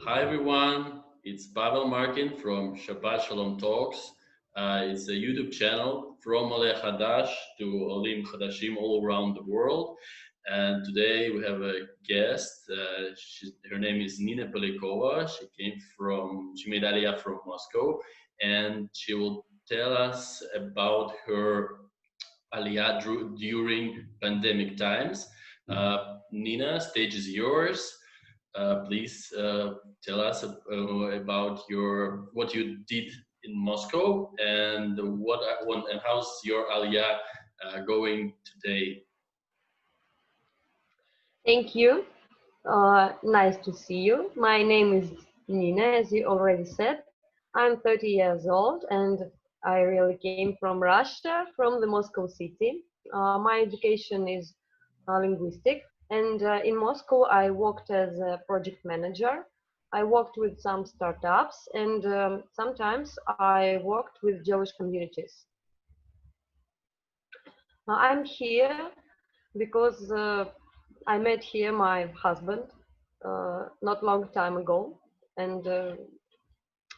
Hi everyone, it's Pavel Markin from Shabbat Shalom Talks. It's a YouTube channel from Alia to Olim Hadashim all around the world. And today we have a guest. Her name is Nina Polyakova. She made Alia from Moscow, and she will tell us about her Alia during pandemic times. Nina, stage is yours. Please tell us about what you did in Moscow and and how's your Alia going today. Thank you. Nice to see you. My name is Nina, as you already said. I'm 30 years old and I really came from Russia, from the Moscow city. My education is linguistic, and in Moscow I worked as a project manager. I worked with some startups, and sometimes I worked with Jewish communities. I'm here because I met here my husband not long time ago, and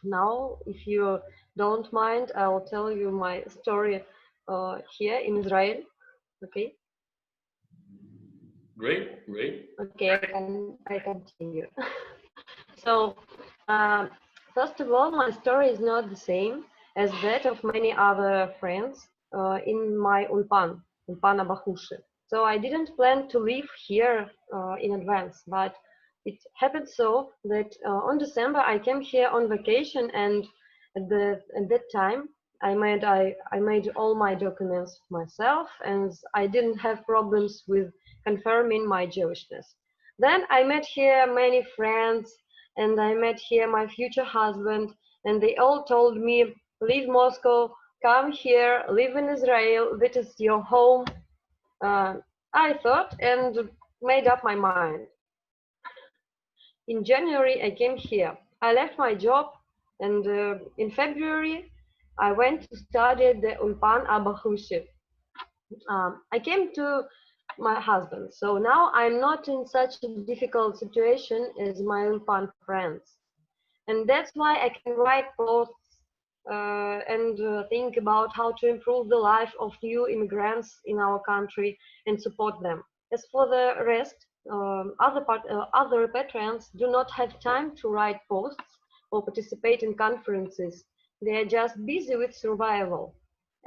now, if you don't mind, I'll tell you my story here in Israel. Okay. Great. Okay, I continue. So, um, first of all, my story is not the same as that of many other friends in my ulpan Abba Hushi. So I didn't plan to live here in advance, but it happened so that on December I came here on vacation, and at that time I made all my documents myself, and I didn't have problems with confirming my Jewishness. Then I met here many friends, and I met here my future husband, and they all told me, leave Moscow, come here, live in Israel, this is your home. I thought and made up my mind. In January, I came here. I left my job, and in February, I went to study at the ulpan Abba Hushi. I came to my husband, so now I'm not in such a difficult situation as my ulpan friends, and that's why I can write posts and think about how to improve the life of new immigrants in our country and support them. As for the rest, other repatriants do not have time to write posts or participate in conferences. They are just busy with survival.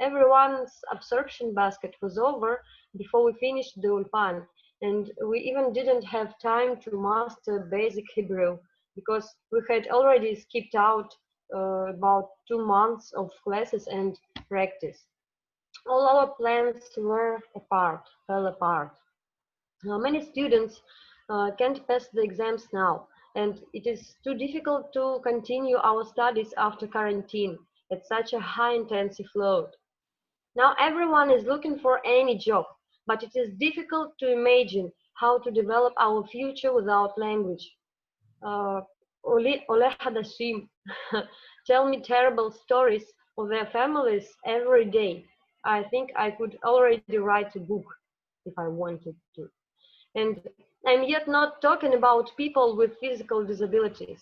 Everyone's absorption basket was over before we finished the ulpan, and we even didn't have time to master basic Hebrew because we had already skipped out about 2 months of classes and practice. All our plans fell apart. Many students can't pass the exams now, and it is too difficult to continue our studies after quarantine at such a high intensive load. Now everyone is looking for any job, but it is difficult to imagine how to develop our future without language. Ole Hadashim tell me terrible stories of their families every day. I think I could already write a book if I wanted to. And I'm yet not talking about people with physical disabilities.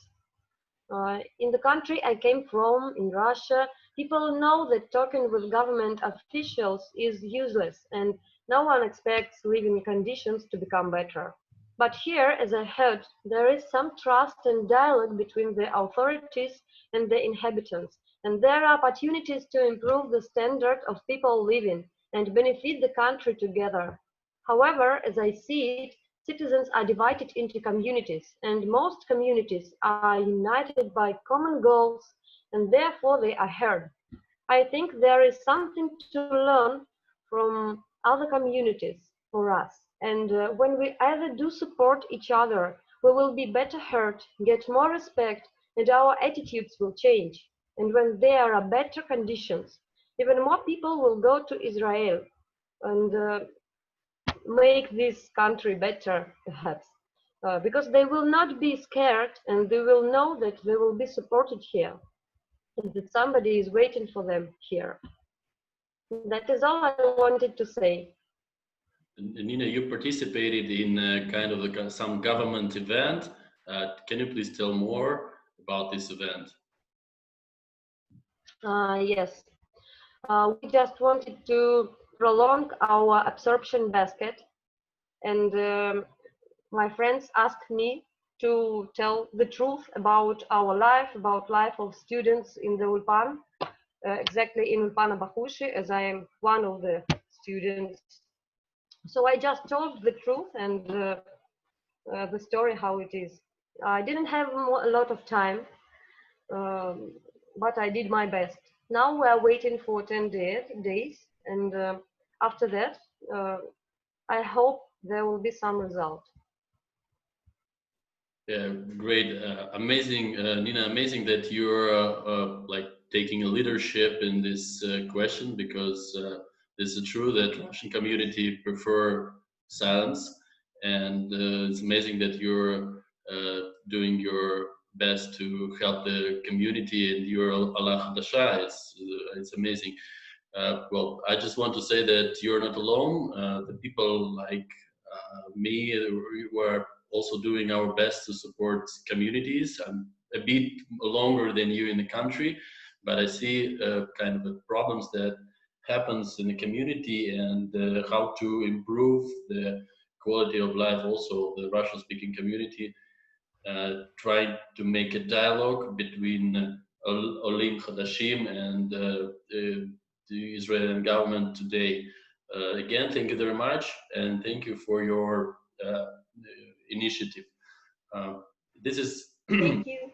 In the country I came from, in Russia, people know that talking with government officials is useless, and no one expects living conditions to become better. But here, as I heard, there is some trust and dialogue between the authorities and the inhabitants, and there are opportunities to improve the standard of people living and benefit the country together. However, as I see it, citizens are divided into communities, and most communities are united by common goals, and therefore they are heard. I think there is something to learn from other communities for us, and when we either do support each other, we will be better heard, get more respect, and our attitudes will change. And when there are better conditions, even more people will go to Israel and make this country better, perhaps, because they will not be scared, and they will know that they will be supported here, and that somebody is waiting for them here. That is all I wanted to say. Nina, you participated in kind of some government event Can you please tell more about this event? Yes, we just wanted to prolong our absorption basket, and my friends asked me to tell the truth about our life, about life of students in the ulpan, exactly in ulpan Abba Hushi, as I am one of the students. So I just told the truth and the story how it is. I didn't have a lot of time, um, but I did my best. Now we are waiting for 10 days, and after that, uh, I hope there will be some result. Yeah, great, amazing, Nina. Amazing that you're like taking a leadership in this question, because this is true that Russian community prefer silence, and it's amazing that you're doing your best to help the community, and you're Allah Hadasha. It's amazing. Well, I just want to say that you're not alone. The people like me, we are also doing our best to support communities. I'm a bit longer than you in the country, but I see kind of the problems that happens in the community, and how to improve the quality of life also of the Russian speaking community, trying to make a dialogue between Olim Hadashim and the Israeli government today. Again, thank you very much, and thank you for your initiative. Uh, this is Thank you.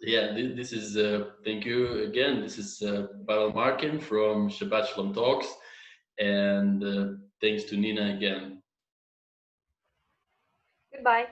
yeah, this is thank you again. This is Pavel Markin from Shabbat Shalom Talks, and thanks to Nina again. Goodbye.